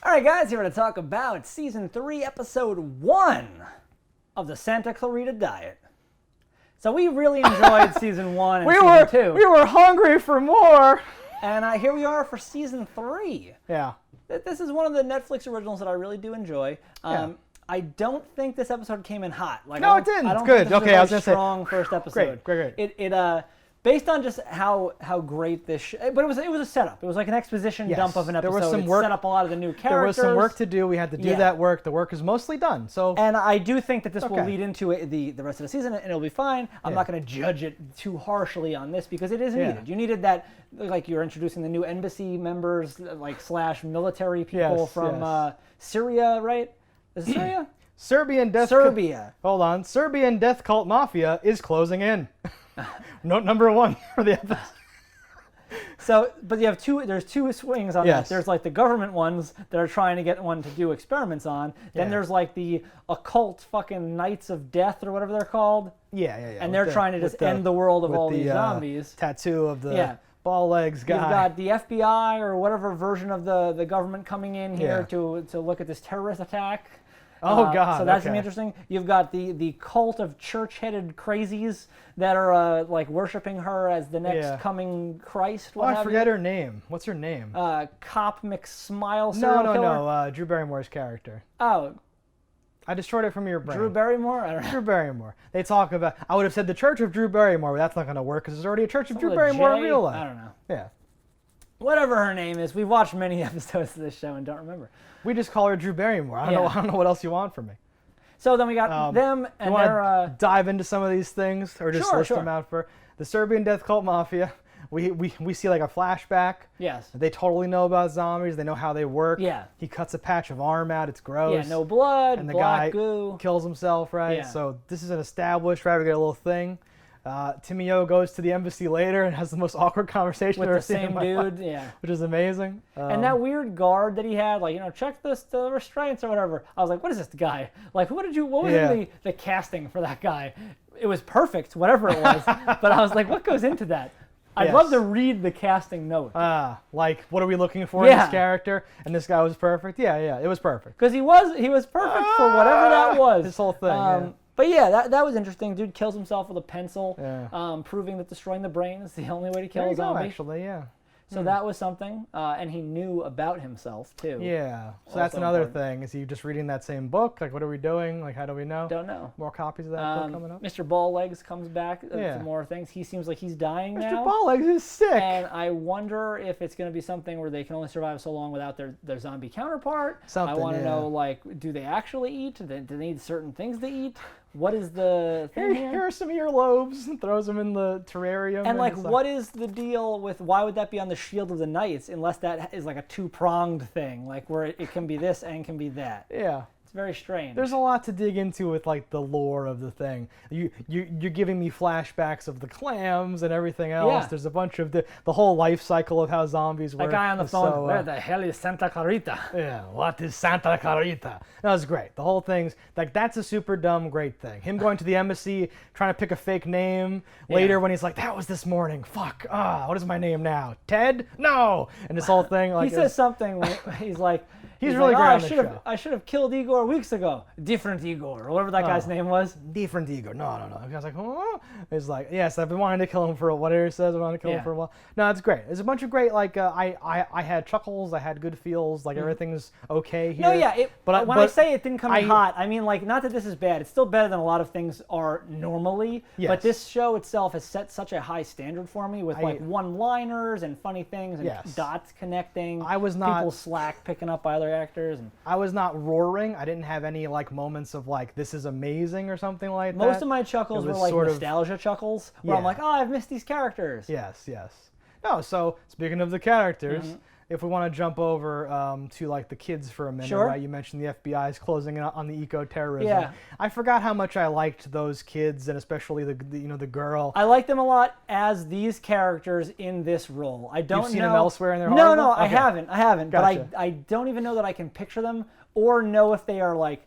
All right, guys, here to talk about Season 3, Episode 1 of the Santa Clarita Diet. So we really enjoyed Season 1 and Season 2. We were hungry for more. And here we are for Season 3. Yeah. This is one of the Netflix originals that I really do enjoy. Yeah. I don't think this episode came in hot. No, it didn't. I don't Good. think this Okay, I was was a gonna say, strong first episode. Great. It based on just how great this, but it was a setup. It was like an exposition dump of an episode. There was some It work. set up a lot of the new characters. There was some work to do. We had to do that work. The work is mostly done. So. And I do think that this will lead into the rest of the season, and it'll be fine. I'm not going to judge it too harshly on this because it is needed. You needed that, like you're introducing the new embassy members, like / military people from Syria, right? Is it Syria? Serbia. Hold on. Serbian death cult mafia is closing in. Note number 1 for the episode. So, but you have there's two swings on that. There's like the government ones that are trying to get one to do experiments on. Then there's like the occult fucking Knights of Death or whatever they're called. Yeah. And they're trying to just end the world of all these zombies. Tattoo of the ball legs guy. You've got the FBI or whatever version of the government coming in here to look at this terrorist attack. Oh, God. So that's going to be interesting. You've got the cult of church-headed crazies that are like worshiping her as the next coming Christ. I forget her name. What's her name? Cop McSmile serial killer? No. Drew Barrymore's character. Oh. I destroyed it from your brain. Drew Barrymore? I don't know. Drew Barrymore. They talk about... I would have said the Church of Drew Barrymore, but that's not going to work because there's already a Church of Drew Barrymore in real life. I don't know. Yeah. Whatever her name is. We've watched many episodes of this show and don't remember. We just call her Drew Barrymore. I don't know what else you want from me. So then we got them, and they're... dive into some of these things, or just list them out for... The Serbian death cult mafia. We see like a flashback. Yes. They totally know about zombies. They know how they work. Yeah. He cuts a patch of arm out. It's gross. Yeah, no blood, and the black guy goo. Kills himself, right? Yeah. So this is an established, right? We get a little thing. Timio goes to the embassy later and has the most awkward conversation with I've the ever seen same in my dude, life, which is amazing. And that weird guard that he had, like, check the restraints or whatever. I was like, what is this guy? Like, what was in the casting for that guy? It was perfect, whatever it was. But I was like, what goes into that? I'd love to read the casting note. Like, what are we looking for in this character? And this guy was perfect. Yeah, it was perfect. Because he was perfect for whatever that was. This whole thing. But yeah, that was interesting. Dude kills himself with a pencil, Yeah. Proving that destroying the brain is the only way to kill a There you go, zombie. actually, yeah. So that was something, and he knew about himself too. Yeah. So that's another thing. Is he just reading that same book? Like, what are we doing? Like, how do we know? Don't know. More copies of that book coming up? Mr. Balllegs comes back for more things. He seems like he's dying now. Mr. Balllegs is sick. And I wonder if it's going to be something where they can only survive so long without their zombie counterpart. I want to know, like, do they actually eat? Do they need certain things to eat? What is the thing here are some earlobes, and throws them in the terrarium. And like, what is the deal with, why would that be on the Shield of the Knights unless that is like a two-pronged thing, like where it can be this and can be that? Yeah. It's very strange. There's a lot to dig into with like the lore of the thing. You're giving me flashbacks of the clams and everything else. Yeah. There's a bunch of the whole life cycle of how zombies work. That guy on the phone, where the hell is Santa Clarita? Yeah, what is Santa Clarita? That was great. The whole thing's like, that's a super dumb great thing. Him going to the embassy, trying to pick a fake name. Later when he's like, that was this morning. Fuck. What is my name now? Ted? No. And this whole thing, like, he says something when he's like, He's really like, great on the show. I should have killed Igor weeks ago. Different Igor, or whatever that guy's name was. Different Igor. No. The guy's like, oh. He's like, yes, I've been wanting to kill him for whatever he says. I wanted to kill him for a while. No, it's great. There's a bunch of great, like, I had chuckles. I had good feels. Like, everything's okay here. No, yeah. But when I say it didn't come in hot, I mean, like, not that this is bad. It's still better than a lot of things are normally. Yes. But this show itself has set such a high standard for me with, like, one-liners and funny things and dots connecting. I was not... People slack picking up by other actors. And I was not roaring. I didn't have any, like, moments of, like, this is amazing or something like that. Most of my chuckles were, like, nostalgia chuckles, where I'm like, oh, I've missed these characters. Yes. No, so, speaking of the characters, if we want to jump over to, like, the kids for a minute, right? You mentioned the FBI is closing in on the eco-terrorism. Yeah. I forgot how much I liked those kids, and especially the girl. I like them a lot as these characters in this role. I don't know. You've seen them elsewhere in their No, I haven't. Gotcha. But I don't even know that I can picture them or know if they are, like,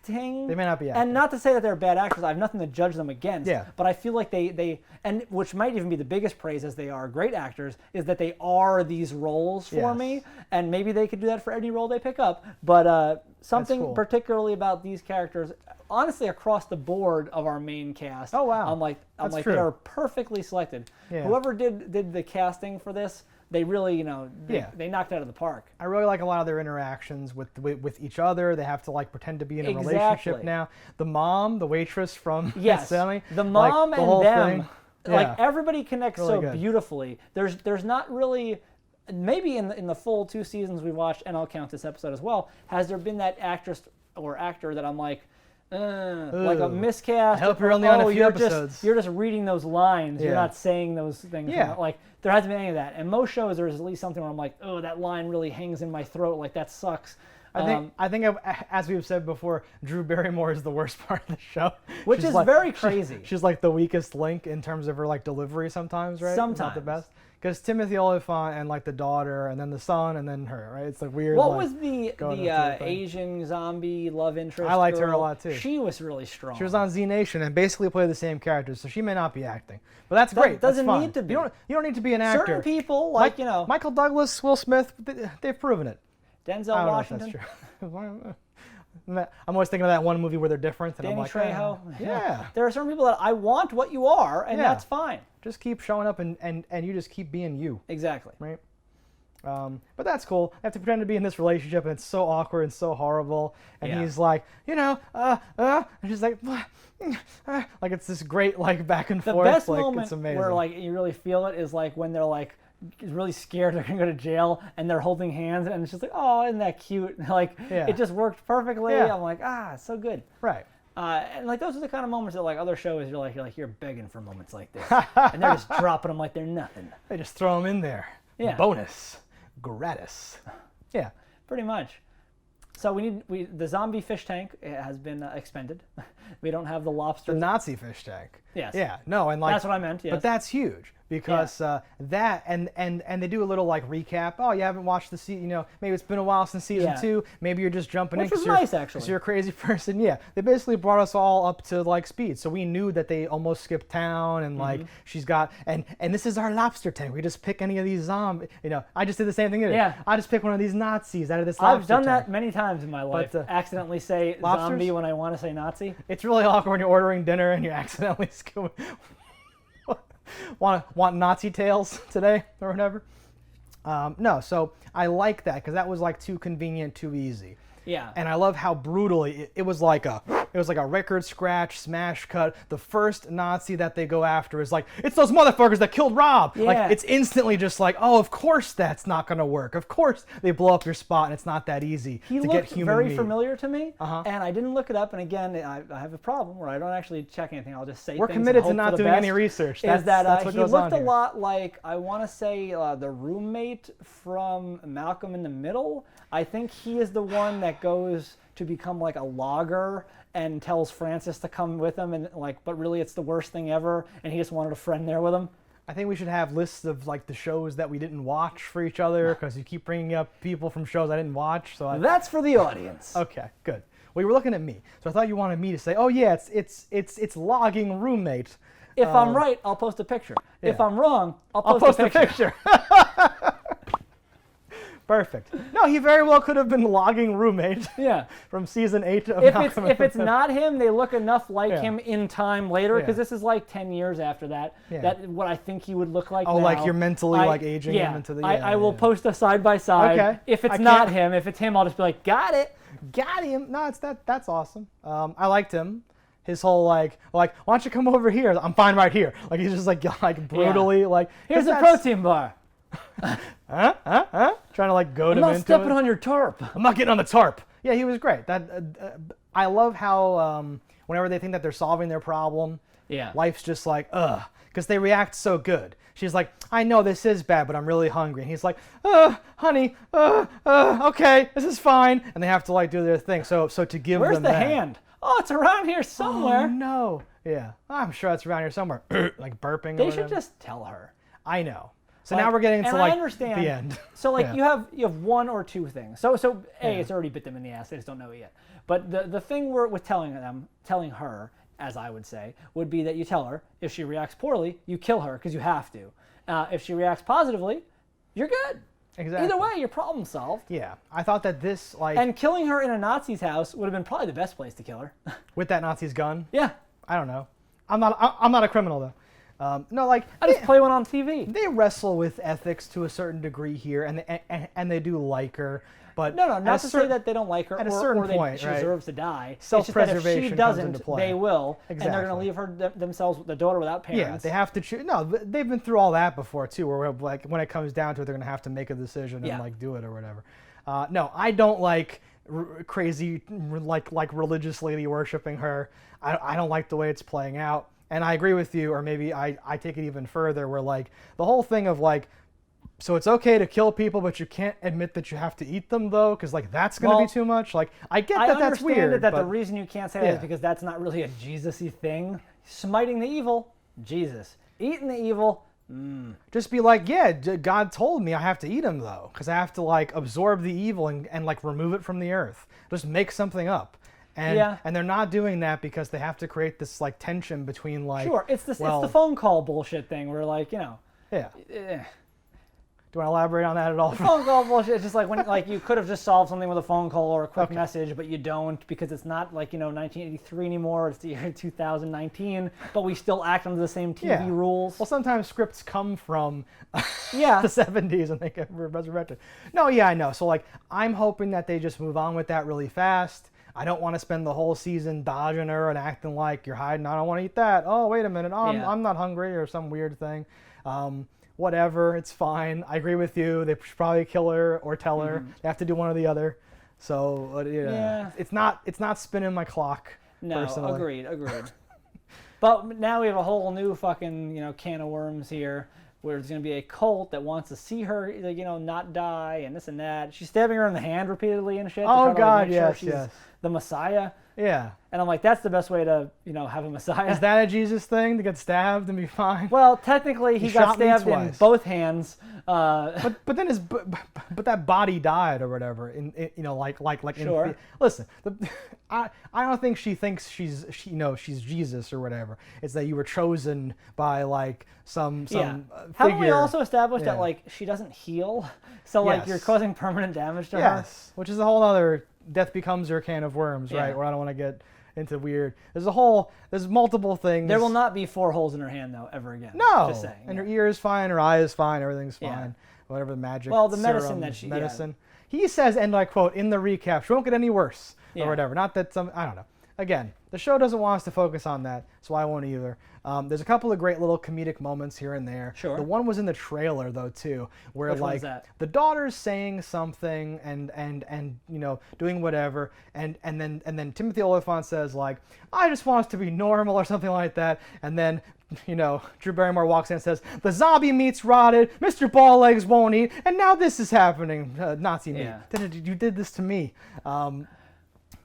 acting. They may not be acting. And not to say that they're bad actors. I have nothing to judge them against. Yeah. But I feel like they and which might even be the biggest praise, as they are great actors, is that they are these roles for me. And maybe they could do that for any role they pick up. But something particularly about these characters, honestly, across the board of our main cast. Oh wow. I'm like they're perfectly selected. Yeah. Whoever did the casting for this, they really, they knocked it out of the park. I really like a lot of their interactions with each other. They have to like pretend to be in a relationship now. The mom, the waitress from Sammy, the mom like, and them, thing. like everybody connects really so good. beautifully. There's not really, maybe in the full 2 seasons we've watched, and I'll count this episode as well, has there been that actress or actor that I'm like a miscast. I hope you're only on a few episodes. You're just reading those lines. You're not saying those things. Like there hasn't been any of that. And most shows there's at least something where I'm like, oh, that line really hangs in my throat. Like that sucks. I think, as we've said before, Drew Barrymore is the worst part of the show, which is like, very crazy. She's like the weakest link in terms of her like delivery sometimes, right? Sometimes. Not the best. Because Timothy Olyphant and like the daughter, and then the son, and then her, right? It's like weird. What like, was the Asian zombie love interest? I liked her girl? a lot too. She was really strong. She was on Z Nation and basically played the same characters, so she may not be acting, but that's great. Doesn't that's need to be. You don't need to be an actor. Certain people, like Michael Douglas, Will Smith, they've proven it. Denzel Washington. Know if that's true. I'm always thinking of that one movie where they're different, and Danny I'm like, Trejo. Yeah. There are certain people that I want what you are, and that's fine. Just keep showing up, and you just keep being you. Exactly. Right. But that's cool. I have to pretend to be in this relationship, and it's so awkward and so horrible. And he's like, and she's like, like it's this great like back and forth. The best like, moment it's amazing. where like you really feel it is like when they're like really scared they're gonna go to jail and they're holding hands, and it's just like, oh, isn't that cute? Like it just worked perfectly. I'm like, it's so good. Right. And like those are the kind of moments that like other shows you're begging for moments like this, and they're just dropping them like they're nothing. They just throw them in there. Yeah. Bonus, gratis. Yeah. Pretty much. So the zombie fish tank has been expended. We don't have the lobster. The Nazi fish tank. Yes. Yeah. No, and like that's what I meant. Yes. But that's huge. Because that and they do a little like recap. Oh, you haven't watched the season, maybe it's been a while since season 2. Maybe you're just jumping in because you're nice, actually. Because you're a crazy person. Yeah, they basically brought us all up to like speed. So we knew that they almost skipped town, and like she's got and this is our lobster tank. We just pick any of these zombies. I just did the same thing. I just pick one of these Nazis out of this lobster I've done tank. that many times in my life. But, accidentally say lobsters? Zombie when I want to say Nazi. It's really awkward when you're ordering dinner and you accidentally want Nazi tails today or whatever. No, so I like that because that was like too convenient, too easy. Yeah. And I love how brutally it was like a record scratch, smash cut. The first Nazi that they go after is like, it's those motherfuckers that killed Rob. Yeah. Like it's instantly just like, oh, of course that's not gonna work. Of course they blow up your spot and it's not that easy to get human very meat. familiar to me, and I didn't look it up. And again, I have a problem where I don't actually check anything. I'll just say we're things committed and to hope not for the doing best. any research. That's what he goes looked a lot like, I want to say the roommate from Malcolm in the Middle. I think he is the one that goes to become like a logger and tells Francis to come with him, and like, but really it's the worst thing ever, and he just wanted a friend there with him. I think we should have lists of like the shows that we didn't watch for each other, because you keep bringing up people from shows I didn't watch. So that's for the audience. Okay, good. Well, you were looking at me, so I thought you wanted me to say, oh yeah, it's logging roommate. If I'm right, I'll post a picture. Yeah. If I'm wrong, I'll post a picture. Perfect. No, he very well could have been logging roommate. Yeah. From season 8 of Malcolm. If it's not him, they look enough like him in time later, because this is like 10 years after that. Yeah. That what I think he would look like. Oh, now. Like you're mentally like aging him into the. I will post a side by side. Okay. If it's not him, if it's him, I'll just be like, got it. Got him. No, that's awesome. I liked him. His whole like, why don't you come over here? I'm fine right here. Like he's just like brutally like. Here's a protein bar. Trying to like goad him into it. I'm not stepping on your tarp. I'm not getting on the tarp. Yeah, he was great. I love how whenever they think that they're solving their problem, life's just like because they react so good. She's like, I know this is bad, but I'm really hungry. And he's like, honey, okay, this is fine. And they have to like do their thing. So to give Where's them the that. hand? Oh, it's around here somewhere. Oh, no. Yeah, I'm sure it's around here somewhere. Like burping. They should just tell her. I know. So now we're getting to and like I understand. the end. So like Yeah. you have one or two things. So it's already bit them in the ass. They just don't know it yet. But the thing with telling her, as I would say, would be that you tell her if she reacts poorly, you kill her because you have to. If she reacts positively, you're good. Exactly. Either way, your problem solved. Yeah, I thought that this like And killing her in a Nazi's house would have been probably the best place to kill her. with that Nazi's gun. Yeah. I don't know. I'm not a criminal though. No, like I just play one on TV. they wrestle with ethics to a certain degree here, and they do like her. But No, not to say that they don't like her at a or certain that point, she right? deserves to die. Self-preservation It's just that if she comes doesn't, into play. they will, and they're Exactly. going to leave her themselves, the daughter, without yeah, parents. they have to choose. No, they've been through all that before too. Where like when it comes down to it, they're gonna have to make a decision and like do it or whatever. No, I don't like crazy like religious lady worshiping her. I don't like the way it's playing out. And I agree with you, or maybe I take it even further, where like the whole thing of like, so it's okay to kill people, but you can't admit that you have to eat them though, because like that's going to be too much. Like I get that that's weird. I understand that but the reason you can't say that is because that's not really a Jesus-y thing. Smiting the evil, Jesus. Eating the evil, just be like, yeah, God told me I have to eat them though, because I have to like absorb the evil and like remove it from the earth. Just make something up. And they're not doing that because they have to create this like tension between like. Sure, it's the phone call bullshit thing where like, you know. Yeah. Eh. Do you want to elaborate on that at all? Phone call bullshit. It's just like when like you could have just solved something with a phone call or a quick message, but you don't because it's not like 1983 anymore. It's the year 2019, but we still act under the same TV rules. Well, sometimes scripts come from the 70s and they get resurrected. No, yeah, I know. So like, I'm hoping that they just move on with that really fast. I don't want to spend the whole season dodging her and acting like you're hiding. I don't want to eat that. Oh, wait a minute. Oh, I'm not hungry or some weird thing. Whatever, it's fine. I agree with you. They should probably kill her or tell her. They have to do one or the other. So it's not spinning my clock. No, personally. agreed. But now we have a whole new fucking can of worms here, where there's gonna be a cult that wants to see her, not die and this and that. She's stabbing her in the hand repeatedly and shit. Oh God, make sure yes. the Messiah. Yeah. And I'm like, that's the best way to, have a Messiah. Is that a Jesus thing to get stabbed and be fine? Well, technically, he got stabbed in both hands. But then but that body died or whatever. Sure. Listen, I don't think she thinks she's Jesus or whatever. It's that you were chosen by like some figure. Haven't we also established that like she doesn't heal, so like you're causing permanent damage to her? Yes, which is a whole other death becomes her can of worms, right? Where I don't want to get into weird. There's multiple things. There will not be 4 holes in her hand though ever again. No. Just saying. And her ear is fine, her eye is fine, everything's fine. Whatever the magic. Well, the serum, medicine. He says, and I quote in the recap, she won't get any worse or whatever. Not that I don't know. Again, the show doesn't want us to focus on that, so I won't either. There's a couple of great little comedic moments here and there. Sure. The one was in the trailer though too, where Which like the daughter's saying something and doing whatever, and then Timothy Olyphant says like, I just want us to be normal or something like that, and then Drew Barrymore walks in and says, the zombie meat's rotted, Mr. Balllegs won't eat, and now this is happening, Nazi meat. You did this to me.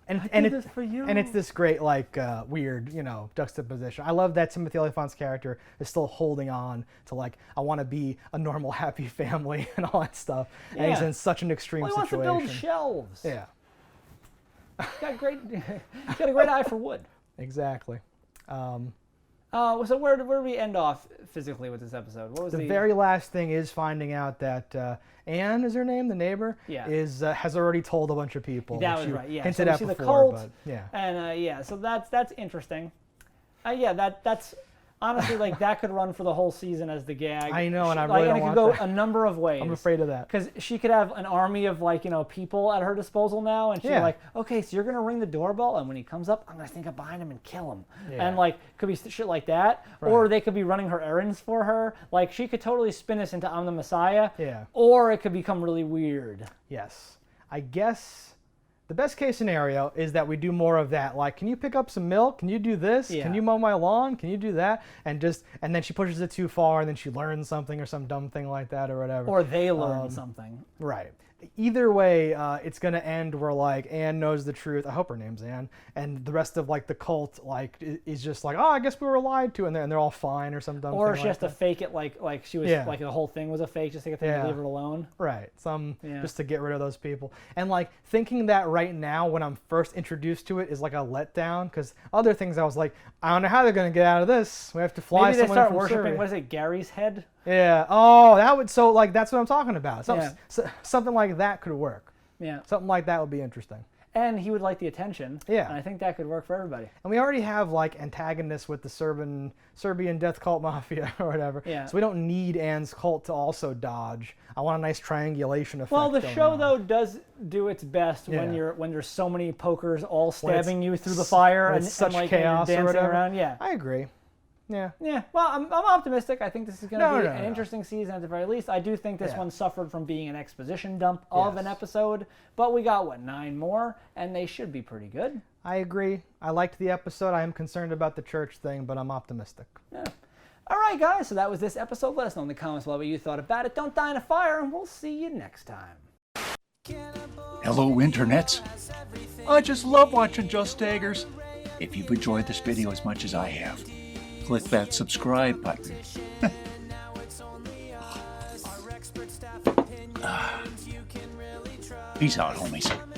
And it's this great like weird juxtaposition. I love that Timothy Olyphant's character is still holding on to like, I want to be a normal happy family and all that stuff. And he's in such an extreme situation. He wants to build shelves. Yeah. He's got a great eye for wood. Exactly. So where do we end off physically with this episode? What was the very last thing is finding out that Anne is her name, the neighbor, has already told a bunch of people. That was right. Yeah. Hinted so we at see before, the cult, but yeah. And so that's interesting. That's honestly like that could run for the whole season as the gag. I know, and I really don't it want could go that. a number of ways. I'm afraid of that. Because she could have an army of people at her disposal now, and she's like, okay, so you're gonna ring the doorbell, and when he comes up, I'm gonna sneak up behind him and kill him. And could be shit like that, or they could be running her errands for her. Like she could totally spin this into I'm the Messiah. Yeah. Or it could become really weird. Yes. I guess the best case scenario is that we do more of that. Like, can you pick up some milk? Can you do this? Yeah. Can you mow my lawn? Can you do that? And then she pushes it too far, and then she learns something or some dumb thing like that or whatever. Or they learn something. Right. either way, it's gonna end where like Anne knows the truth. I hope her name's Anne, and the rest of like the cult like is just like, oh, I guess we were lied to, and they're all fine or some dumb or thing she like has to that. fake it like she was like the whole thing was a fake just to get them to leave her alone. Right, just to get rid of those people. And like thinking that right now when I'm first introduced to it is like a letdown, because other things I was like, I don't know how they're gonna get out of this. We have to fly. Maybe they someone start from worshiping. Serbia. What is it, Gary's head? Yeah. Oh, that would like that's what I'm talking about. Something like that could work. Yeah. Something like that would be interesting. And he would like the attention. Yeah. And I think that could work for everybody. And we already have like antagonists with the Serbian death cult mafia or whatever. Yeah. So we don't need Anne's cult to also dodge. I want a nice triangulation effect. Well, the going show on. though does do its best when Yeah. there's so many pokers all stabbing you through the fire and such like chaos and or dancing whatever. around. Yeah. I agree. Yeah. Yeah, well, I'm optimistic. I think this is going to be an No. interesting season at the very least. I do think this Yeah. one suffered from being an exposition dump of an Yes. episode, but we got, 9 more, and they should be pretty good. I agree. I liked the episode. I am concerned about the church thing, but I'm optimistic. Yeah. All right, guys, so that was this episode. Let us know in the comments below what you thought about it. Don't die in a fire, and we'll see you next time. Hello, internets. I just love watching JustDaggers. If you've enjoyed this video as much as I have, click that subscribe button. Peace out, homies.